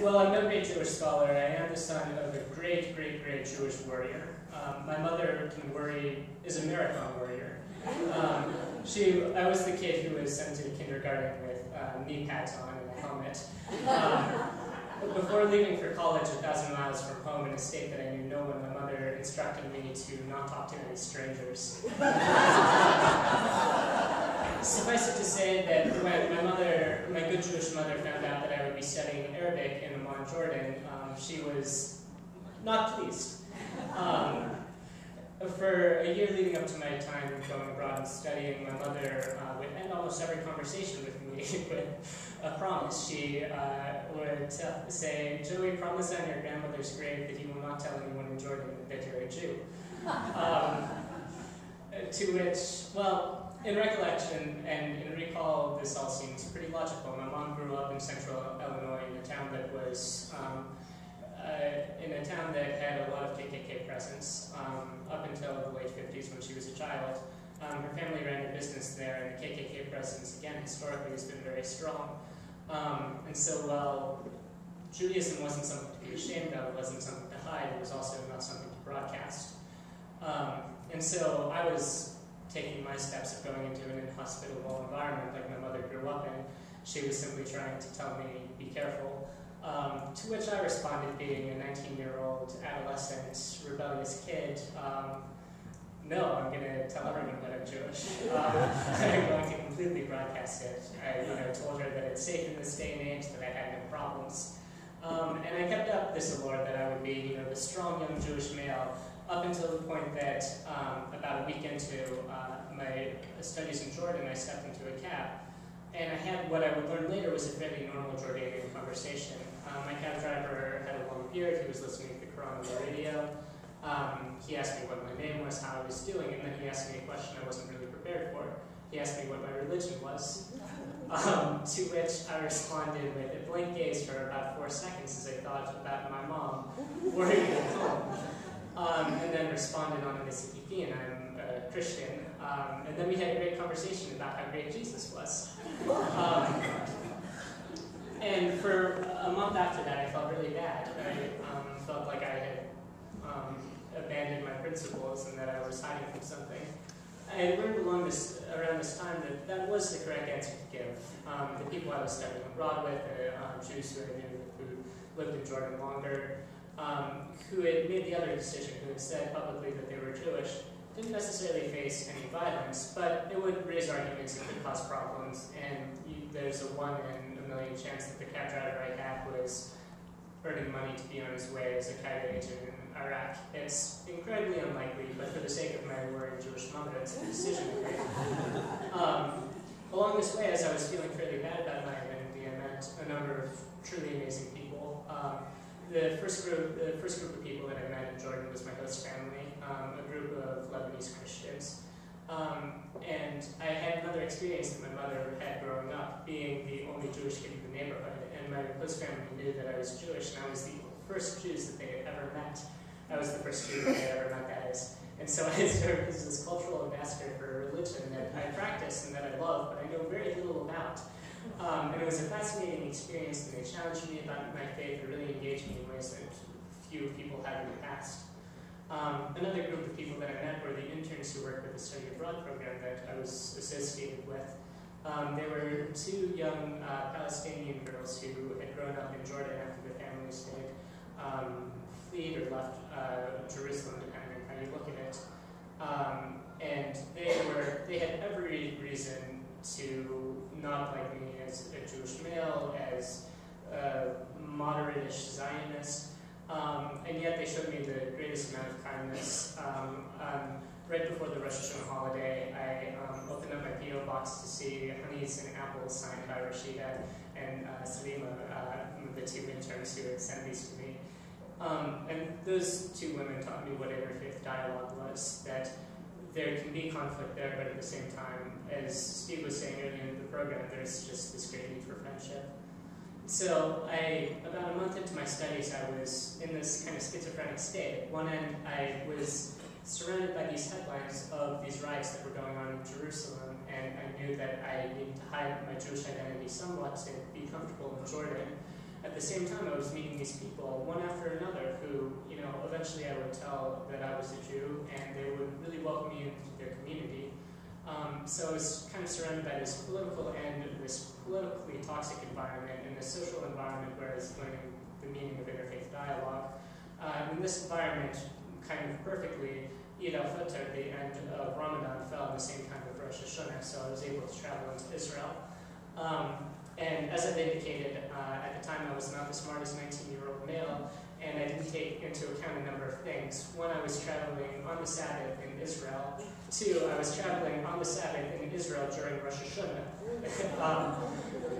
Well, I'm no great Jewish scholar. I am the son of a great, great, great Jewish warrior. My mother is a marathon warrior. I was the kid who was sent to kindergarten with knee pads on and a helmet. Before leaving for college 1,000 miles from home in a state that I knew no one, my mother instructed me to not talk to any strangers. Suffice it to say that when my good Jewish mother found out that I would be studying Arabic in Amman, Jordan, she was not pleased. For a year leading up to my time going abroad and studying, my mother would end almost every conversation with me with a promise. She would say, "Joey, promise on your grandmother's grave that you will not tell anyone in Jordan that you're a Jew." To which, well, in recollection and in recall, this all seems pretty logical. My mom grew up in central Illinois in a town that was had a lot of KKK presence up until the late 50s when she was a child. Her family ran a business there, and the KKK presence, again, historically has been very strong. And so while Judaism wasn't something to be ashamed of, it wasn't something to hide, it was also not something to broadcast. And so I was taking my steps of going into an inhospitable environment like my mother grew up in. She was simply trying to tell me, be careful. To which I responded, being a 19-year-old adolescent, rebellious kid, no, I'm going to tell everyone that I'm Jewish. I'm going to completely broadcast it. I told her that it's safe in this day and age, that I had no problems. And I kept up this allure that I would be the strong young Jewish male up until the point that about a week into my studies in Jordan, I stepped into a cab. And I had what I would learn later was a fairly normal Jordanian conversation. My cab driver had a long beard. He was listening to the Quran on the radio. He asked me what my name was, how I was doing, and then he asked me a question I wasn't really prepared for. He asked me what my religion was, to which I responded with a blank gaze for about 4 seconds as I thought about my mom worrying at home, and then responded on Mississippi, and I'm a Christian. And then we had a great conversation about how great Jesus was. And for a month after that, I felt really bad. I felt like I had abandoned my principles and that I was hiding from something. I had learned around this time that that was the correct answer to give. The people I was studying abroad with, Jews who I knew who lived in Jordan longer, who had made the other decision, who had said publicly that they were Jewish, didn't necessarily face any violence, but it would raise arguments and could cause problems, and there's a 1 in a million chance that the cab driver I had was earning money to be on his way as a Qaeda agent in Iraq. It's incredibly unlikely, but for the sake of my worried Jewish mother, it's a decision to make. Along this way, as I was feeling fairly bad about my identity, I met a number of truly amazing people. The first group of people that I met in Jordan was my host family, a group of Lebanese Christians. And I had another experience that my mother had growing up, being the only Jewish kid in the neighborhood. And my host family knew that I was Jewish, and I was the first Jews that they had ever met. I was the first Jew that they had ever met, that is. And so I served as this cultural ambassador for a religion that I practice and that I love, but I know very little about. And it was a fascinating experience, and they challenged me about my faith and really engaged me in ways that few people had in the past. Another group of people that I met were the interns who worked with the study abroad program that I was associated with. They were 2 young Palestinian girls who had grown up in Jordan after their families had fled or left Jerusalem, depending on how you look at it. And they had every reason to not like me as a Jewish male, as a moderate-ish Zionist, and yet they showed me the greatest amount of kindness. Right before the Rosh Hashanah holiday, I opened up my P.O. box to see honeys and apples signed by Rashida and Salima, the 2 interns who had sent these to me. And those 2 women taught me what interfaith dialogue was, that there can be conflict there, but at the same time, as Steve was saying earlier in the program, there's just this great need for friendship. So about a month into my studies, I was in this kind of schizophrenic state. At one end, I was surrounded by these headlines of these riots that were going on in Jerusalem, and I knew that I needed to hide my Jewish identity somewhat to be comfortable in Jordan. at the same time, I was meeting these people, one after another, who, eventually I would tell that I was a Jew, and they would really welcome me into their community. So I was kind of surrounded by this political and this politically toxic environment and this social environment where I was learning the meaning of interfaith dialogue. In this environment, kind of perfectly, Eid al-Fitr, the end of Ramadan, fell at the same time of Rosh Hashanah, so I was able to travel into Israel. And as I've indicated, at the time I was not the smartest 19-year-old male, and I didn't take into account a number of things. One, I was traveling on the Sabbath in Israel. Two, I was traveling on the Sabbath in Israel during Rosh Hashanah.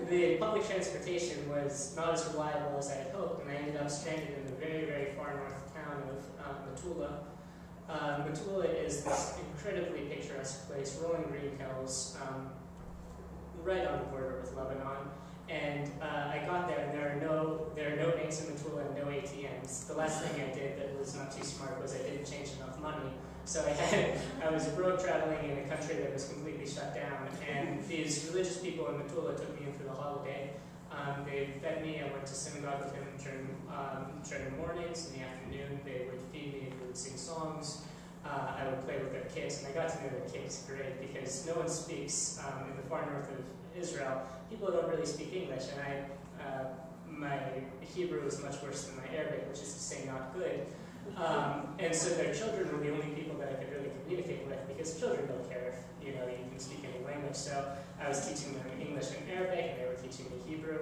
The public transportation was not as reliable as I had hoped, and I ended up stranded in the very, very far north town of Metula. Metula is this incredibly picturesque place, rolling green hills, right on the border with Lebanon. And I got there, and there are no banks in Metula and no ATMs. The last thing I did that was not too smart was I didn't change enough money. So I was broke traveling in a country that was completely shut down. And these religious people in Metula took me in for the holiday. They fed me. I went to synagogue with them during the mornings. In the afternoon, they would feed me. We would sing songs. I would play with their kids, and I got to know their kids great because no one speaks in the far north of Israel. People don't really speak English, and my Hebrew is much worse than my Arabic, which is to say not good. And so their children were the only people that I could really communicate with because children don't care if you can speak any language. So I was teaching them English and Arabic, and they were teaching me Hebrew.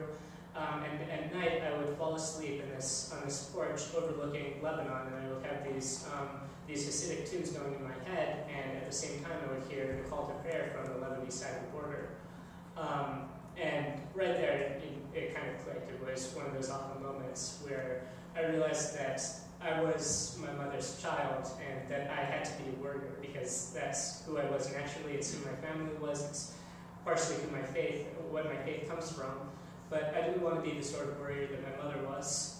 And at night I would fall asleep on this porch overlooking Lebanon, and I would have these Hasidic tunes going in my head, and at the same time I would hear the call to prayer from the Lebanese side of the border. And right there, it kind of clicked. It was one of those awful moments where I realized that I was my mother's child and that I had to be a warrior because that's who I was naturally. It's who my family was. It's partially what my faith comes from. But I didn't want to be the sort of warrior that my mother was.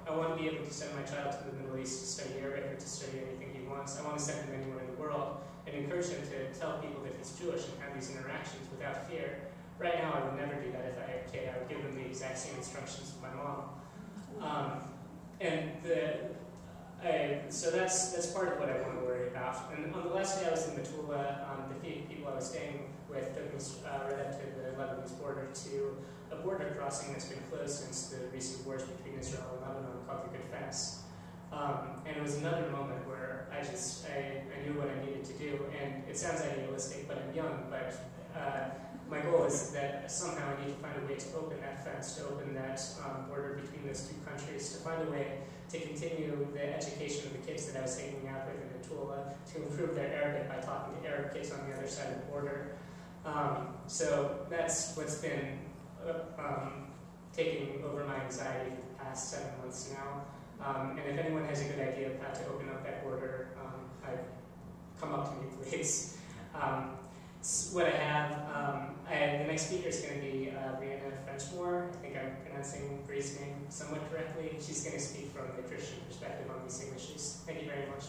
I want to be able to send my child to the Middle East to study Arabic or to study anything he wants. I want to send him anywhere in the world and encourage him to tell people that he's Jewish and have these interactions without fear. Right now, I would never do that if I had a kid. I would give them the exact same instructions as my mom. So that's part of what I want to worry about. And on the last day I was in Metula, the people I was staying with took me right up to the Lebanese border to a border crossing that's been closed since the recent wars between Israel and Lebanon called the Good Fence. And it was another moment where I knew what I needed to do. And it sounds idealistic, but I'm young, but my goal is that somehow I need to find a way to open that fence, to open that border between those two countries, to find a way to continue the education of the kids that I was hanging out with in Metula, to improve their Arabic by talking to Arab kids on the other side of the border. So that's what's been taking over my anxiety for the past 7 months now. And if anyone has a good idea of how to open up that border, come up to me, please. What I have, the next speaker is going to be Brianna Frenchmore. I think I'm pronouncing Bree's name somewhat correctly. She's going to speak from the Christian perspective on these same issues. Thank you very much.